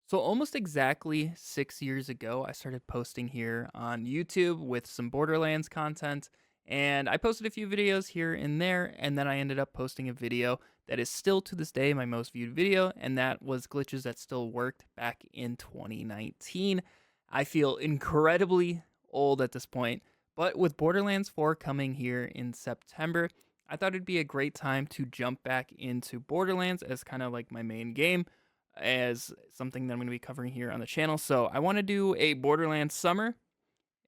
So almost exactly 6 years ago, I started posting here on YouTube with some Borderlands content, and I posted a few videos here and there, and then I ended up posting a video that is still to this day my most viewed video, and that was glitches that still worked back in 2019. I feel incredibly old at this point, but with Borderlands 4 coming here in September, I thought it'd be a great time to jump back into Borderlands as kind of like my main game as something that I'm going to be covering here on the channel. So I want to do a Borderlands summer.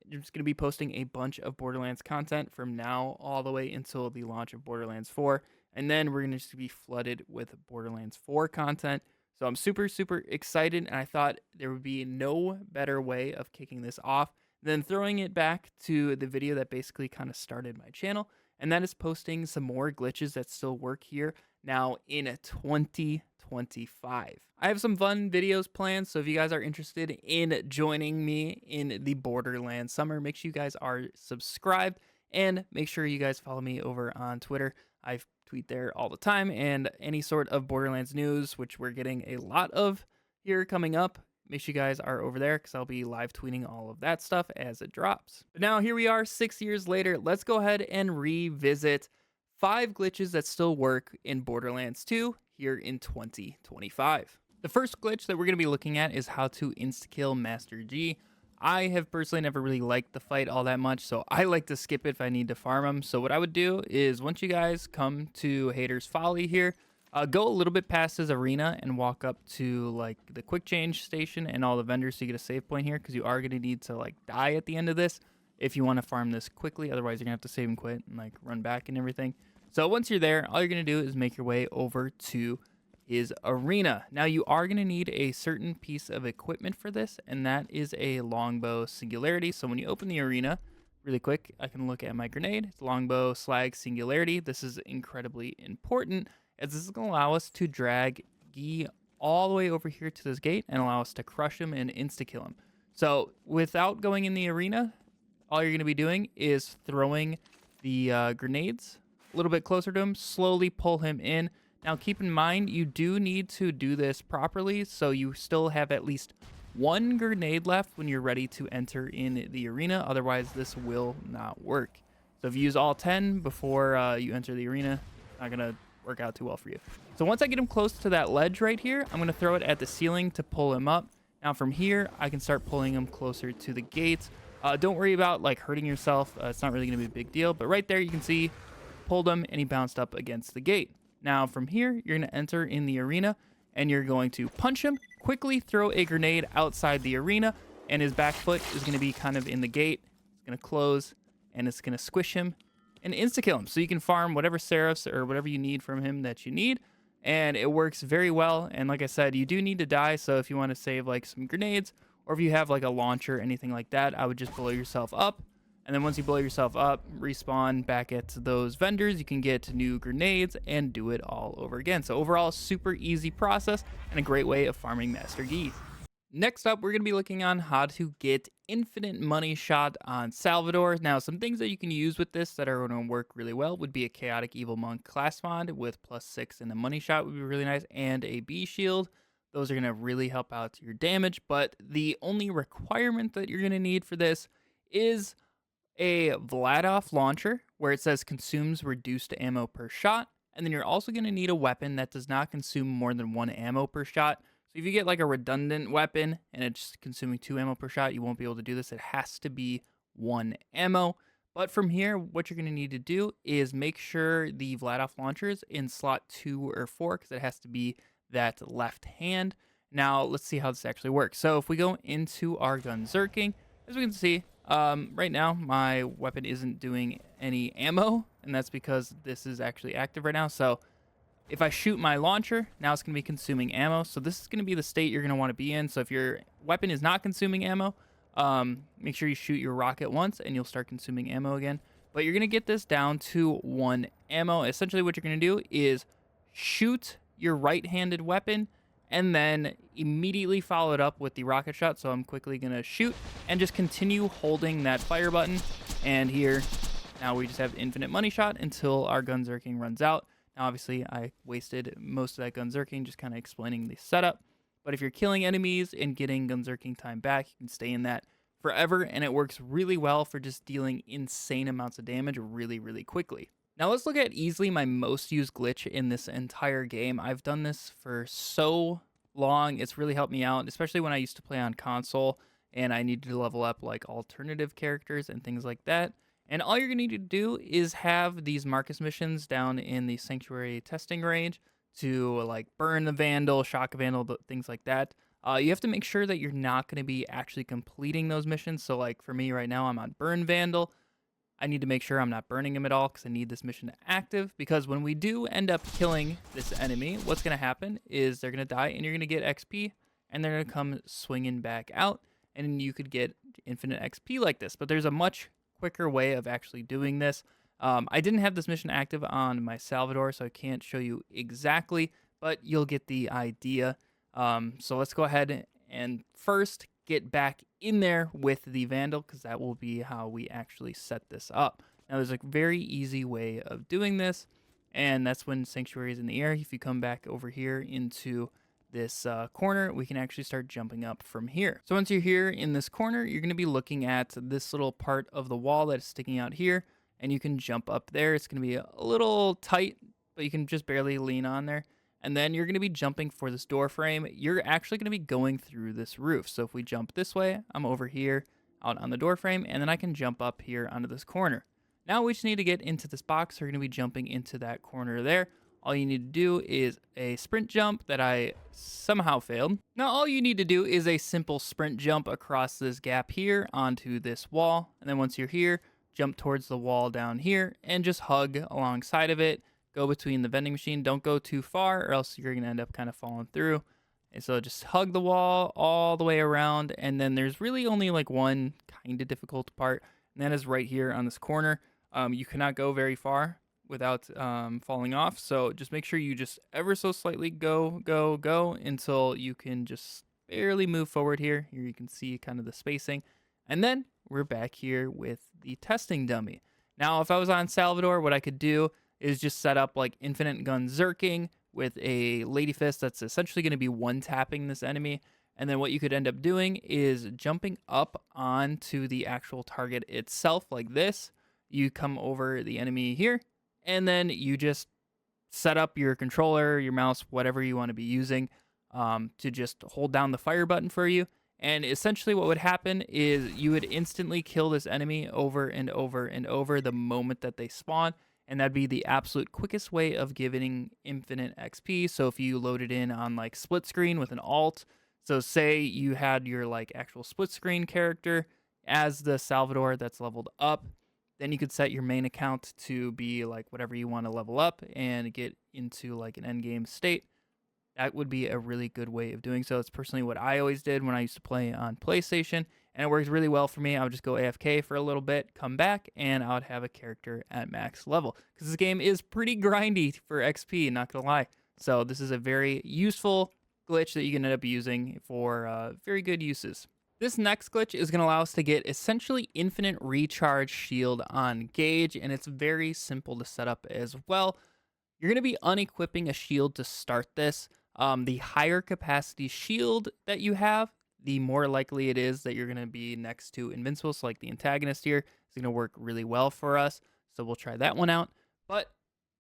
I'm just going to be posting a bunch of Borderlands content from now all the way until the launch of Borderlands 4. And then we're going to just be flooded with Borderlands 4 content. So I'm super, super excited. And I thought there would be no better way of kicking this off than throwing it back to the video that basically kind of started my channel. And that is posting some more glitches that still work here now in 2025. I have some fun videos planned, so if you guys are interested in joining me in the Borderlands summer, make sure you guys are subscribed and make sure you guys follow me over on Twitter. I tweet there all the time, and any sort of Borderlands news, which we're getting a lot of here coming up, make sure you guys are over there because I'll be live tweeting all of that stuff as it drops. But now here we are 6 years later. Let's go ahead and revisit 5 glitches that still work in Borderlands 2 here in 2025. The first glitch that we're going to be looking at is how to InstaKill Master G. I have personally never really liked the fight all that much, so I like to skip it if I need to farm him. So what I would do is once you guys come to Hater's Folly here, go a little bit past his arena and walk up to like the quick change station and all the vendors so you get a save point here because you are going to need to like die at the end of this if you want to farm this quickly. Otherwise, you're going to have to save and quit and like run back and everything. So once you're there, all you're going to do is make your way over to his arena. Now you are going to need a certain piece of equipment for this, and that is a longbow singularity. So when you open the arena, really quick, I can look at my grenade. It's longbow slag singularity. This is incredibly important as this is going to allow us to drag Guy all the way over here to this gate and allow us to crush him and insta-kill him. So without going in the arena, all you're going to be doing is throwing the grenades a little bit closer to him, slowly pull him in. Now keep in mind, you do need to do this properly, so you still have at least 1 grenade left when you're ready to enter in the arena. Otherwise, this will not work. So if you use all 10 before you enter the arena, it's not going to work out too well for you. So once I get him close to that ledge right here, I'm going to throw it at the ceiling to pull him up. Now from here, I can start pulling him closer to the gate. Don't worry about like hurting yourself. It's not really going to be a big deal. But right there, you can see pulled him and he bounced up against the gate. Now from here, you're going to enter in the arena and you're going to punch him, quickly throw a grenade outside the arena, and his back foot is going to be kind of in the gate. It's going to close and it's going to squish him and insta-kill him. So you can farm whatever seraphs or whatever you need from him that you need, and it works very well. And like I said, you do need to die, so if you want to save like some grenades or if you have like a launcher, anything like that, I would just blow yourself up. And then once you blow yourself up, respawn back at those vendors, you can get new grenades and do it all over again. So overall, super easy process and a great way of farming Master Geese. Next up, we're going to be looking on how to get infinite money shot on Salvador. Now, some things that you can use with this that are going to work really well would be a Chaotic Evil Monk class mod with +6 and a money shot would be really nice, and a B shield. Those are going to really help out your damage, but the only requirement that you're going to need for this is a Vladoff launcher where it says consumes reduced ammo per shot. And then you're also going to need a weapon that does not consume more than 1 ammo per shot. So if you get like a redundant weapon and it's consuming 2 ammo per shot, you won't be able to do this. It has to be 1 ammo. But from here, what you're going to need to do is make sure the Vladoff launcher is in slot 2 or 4 because it has to be that left hand. Now let's see how this actually works. So if we go into our gun zerking, as we can see, right now my weapon isn't doing any ammo, and that's because this is actually active right now. So if I shoot my launcher, now it's going to be consuming ammo. So this is going to be the state you're going to want to be in. So if your weapon is not consuming ammo, make sure you shoot your rocket once and you'll start consuming ammo again. But you're going to get this down to 1 ammo. Essentially what you're going to do is shoot your right-handed weapon and then immediately follow it up with the rocket shot. So I'm quickly going to shoot and just continue holding that fire button. And here, now we just have infinite money shot until our gun zerking runs out. Now, obviously, I wasted most of that gun zerking just kind of explaining the setup. But if you're killing enemies and getting Gunzerking time back, you can stay in that forever, and it works really well for just dealing insane amounts of damage really, really quickly. Now let's look at easily my most used glitch in this entire game. I've done this for so long. It's really helped me out, especially when I used to play on console and I needed to level up like alternative characters and things like that. And all you're gonna need to do is have these Marcus missions down in the Sanctuary testing range to like burn the Vandal, shock a Vandal, things like that. You have to make sure that you're not going to be actually completing those missions. So like for me right now, I'm on Burn Vandal. I need to make sure I'm not burning him at all because I need this mission active. Because when we do end up killing this enemy, what's going to happen is they're going to die and you're going to get XP and they're going to come swinging back out and you could get infinite XP like this. But there's a much quicker way of actually doing this. I didn't have this mission active on my Salvador, so I can't show you exactly, but you'll get the idea. So let's go ahead and first get back in there with the Vandal, because that will be how we actually set this up. Now, there's a very easy way of doing this, and that's when Sanctuary is in the air. If you come back over here into this corner, we can actually start jumping up from here. So once you're here in this corner, you're going to be looking at this little part of the wall that's sticking out here, and you can jump up there. It's going to be a little tight, but you can just barely lean on there. And then you're going to be jumping for this door frame. You're actually going to be going through this roof. So if we jump this way, I'm over here out on the door frame, and then I can jump up here onto this corner. Now we just need to get into this box. We're going to be jumping into that corner there. All you need to do is a sprint jump that I somehow failed. Now all you need to do is a simple sprint jump across this gap here onto this wall. And then once you're here, jump towards the wall down here and just hug alongside of it. Go between the vending machine. Don't go too far or else you're going to end up kind of falling through. And so just hug the wall all the way around. And then there's really only like one kind of difficult part. And that is right here on this corner. You cannot go very far without falling off. So just make sure you just ever so slightly go until you can just barely move forward here. Here you can see kind of the spacing. And then we're back here with the testing dummy. Now, if I was on Salvador, what I could do is just set up like infinite gun zerking with a lady fist that's essentially going to be one tapping this enemy. And then what you could end up doing is jumping up onto the actual target itself like this. You come over the enemy here, and then you just set up your controller, your mouse, whatever you want to be using to just hold down the fire button for you. And essentially what would happen is you would instantly kill this enemy over and over and over the moment that they spawn. And that'd be the absolute quickest way of giving infinite XP. So if you loaded in on like split screen with an alt, so say you had your like actual split screen character as the Salvador that's leveled up, then you could set your main account to be like whatever you want to level up and get into like an end game state. That would be a really good way of doing so. It's personally what I always did when I used to play on PlayStation, and it worked really well for me. I would just go AFK for a little bit, come back, and I would have a character at max level. Because this game is pretty grindy for XP, not gonna lie. So this is a very useful glitch that you can end up using for very good uses. This next glitch is going to allow us to get essentially infinite recharge shield on Gage, and it's very simple to set up as well. You're going to be unequipping a shield to start this. The higher capacity shield that you have, the more likely it is that you're going to be next to Invincible. So like the antagonist here is going to work really well for us. So we'll try that one out. But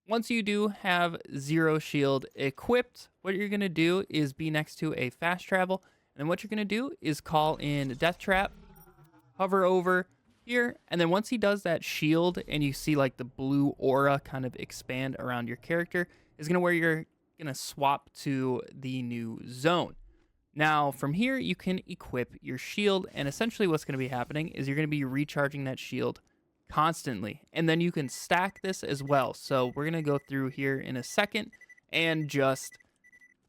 once you do have zero shield equipped, what you're going to do is be next to a fast travel. And then what you're going to do is call in Death Trap, hover over here, and then once he does that shield and you see like the blue aura kind of expand around your character, is going to where you're going to swap to the new zone. Now from here you can equip your shield, and essentially what's going to be happening is you're going to be recharging that shield constantly, and then you can stack this as well. So we're going to go through here in a second and just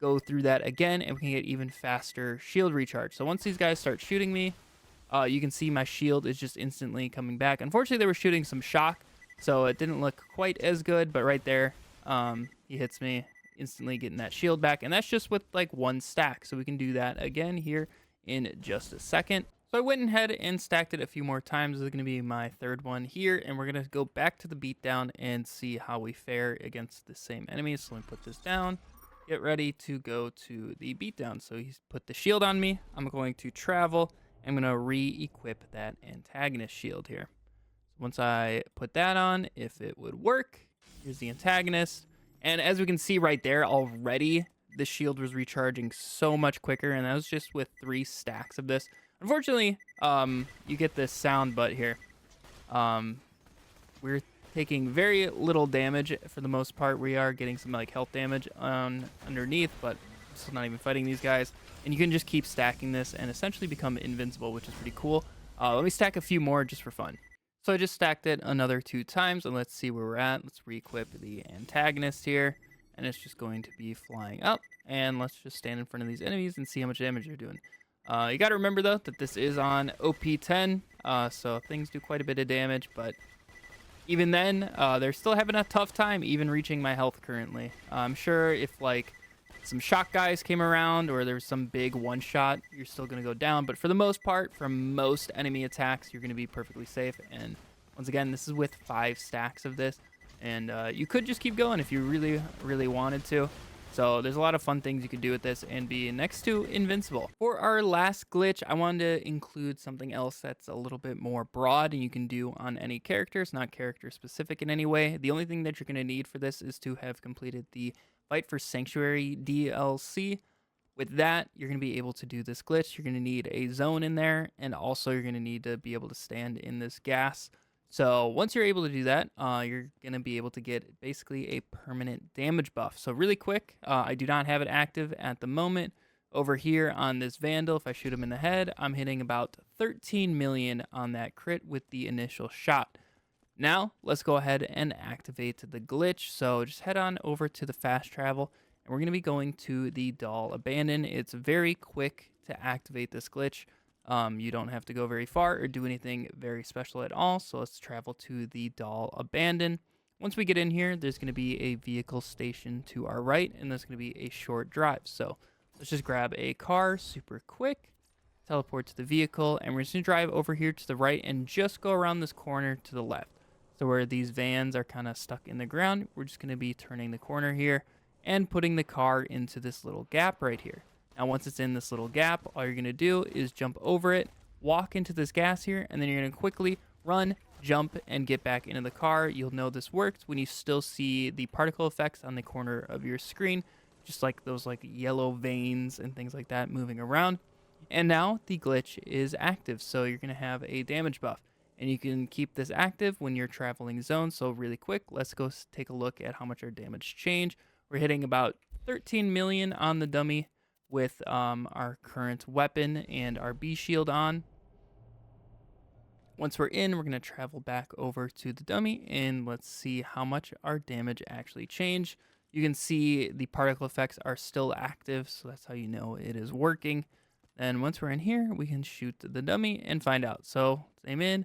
go through that again, and we can get even faster shield recharge. So once these guys start shooting me, you can see my shield is just instantly coming back. Unfortunately, they were shooting some shock, so it didn't look quite as good, but right there, he hits me, instantly getting that shield back, and that's just with like one stack. So we can do that again here in just a second. So I went ahead and stacked it a few more times. This is going to be my third one here, and we're going to go back to the beatdown and see how we fare against the same enemies. So let me put this down. get ready to go to the beatdown. So he's put the shield on me. I'm going to travel. I'm going to re-equip that antagonist shield here. Once I put that on, if it would work, here's the antagonist. And as we can see right there already, the shield was recharging so much quicker, and that was just with 3 stacks of this. Unfortunately, you get this sound butt here. We're taking very little damage for the most part. We are getting some like health damage on underneath, but I'm still not even fighting these guys. And you can just keep stacking this and essentially become invincible, which is pretty cool. Let me stack a few more just for fun. So I just stacked it another 2 times, and let's see where we're at. Let's re-equip the antagonist here, and it's just going to be flying up. And let's just stand in front of these enemies and see how much damage you're doing. You got to remember, though, that this is on OP10, so things do quite a bit of damage, but even then, they're still having a tough time even reaching my health currently. I'm sure if, like, some shock guys came around or there's some big one-shot, you're still going to go down. But for the most part, from most enemy attacks, you're going to be perfectly safe. And once again, this is with 5 stacks of this. And you could just keep going if you really, really wanted to. So there's a lot of fun things you could do with this and be next to invincible. For our last glitch, I wanted to include something else that's a little bit more broad and you can do on any character. It's not character specific in any way. The only thing that you're going to need for this is to have completed the Fight for Sanctuary DLC. With that, you're going to be able to do this glitch. You're going to need a zone in there, and also you're going to need to be able to stand in this gas. So once you're able to do that, you're going to be able to get basically a permanent damage buff. So really quick, I do not have it active at the moment. Over here on this Vandal, if I shoot him in the head, I'm hitting about 13 million on that crit with the initial shot. Now, let's go ahead and activate the glitch. So just head on over to the fast travel, and we're going to be going to the Doll Abandon. It's very quick to activate this glitch. You don't have to go very far or do anything very special at all. So let's travel to the Doll Abandon. Once we get in here, there's going to be a vehicle station to our right, and there's going to be a short drive. So let's just grab a car super quick, teleport to the vehicle, and we're just going to drive over here to the right and just go around this corner to the left. So where these vans are kind of stuck in the ground, we're just going to be turning the corner here and putting the car into this little gap right here. Now, once it's in this little gap, all you're going to do is jump over it, walk into this gas here, and then you're going to quickly run, jump, and get back into the car. You'll know this works when you still see the particle effects on the corner of your screen, just like those like yellow veins and things like that moving around. And now the glitch is active, so you're going to have a damage buff. And you can keep this active when you're traveling zones. So really quick, let's go take a look at how much our damage changed. We're hitting about 13 million on the dummy with our current weapon and our B shield on. Once we're in, we're going to travel back over to the dummy and let's see how much our damage actually changed. You can see the particle effects are still active, so that's how you know it is working. And once we're in here, we can shoot the dummy and find out. So aim in,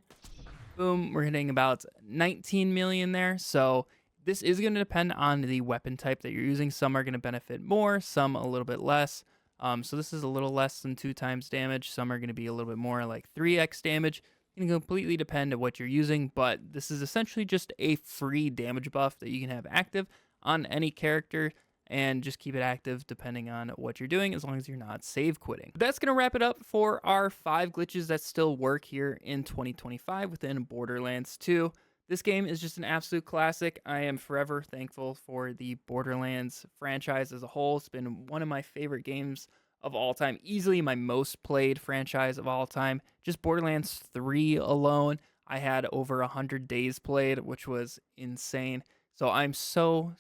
boom, we're hitting about 19 million there. So this is going to depend on the weapon type that you're using. Some are going to benefit more, some a little bit less. So this is a little less than 2 times damage. Some are going to be a little bit more like 3x damage. It can completely depend on what you're using, but this is essentially just a free damage buff that you can have active on any character and just keep it active depending on what you're doing as long as you're not save quitting. But that's going to wrap it up for our 5 glitches that still work here in 2025 within Borderlands 2. This game is just an absolute classic. I am forever thankful for the Borderlands franchise as a whole. It's been one of my favorite games of all time, easily my most played franchise of all time. Just Borderlands 3 alone, I had over 100 days played, which was insane. So I'm so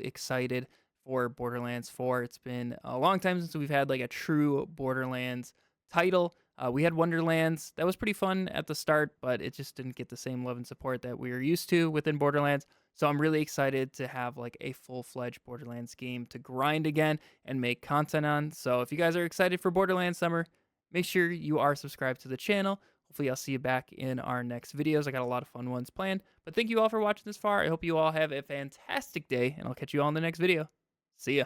excited for Borderlands 4. It's been a long time since we've had like a true Borderlands title. We had Wonderlands. That was pretty fun at the start, but it just didn't get the same love and support that we were used to within Borderlands. So I'm really excited to have like a full-fledged Borderlands game to grind again and make content on. So if you guys are excited for Borderlands Summer, make sure you are subscribed to the channel. Hopefully I'll see you back in our next videos. I got a lot of fun ones planned. But thank you all for watching this far. I hope you all have a fantastic day, and I'll catch you all in the next video. See ya.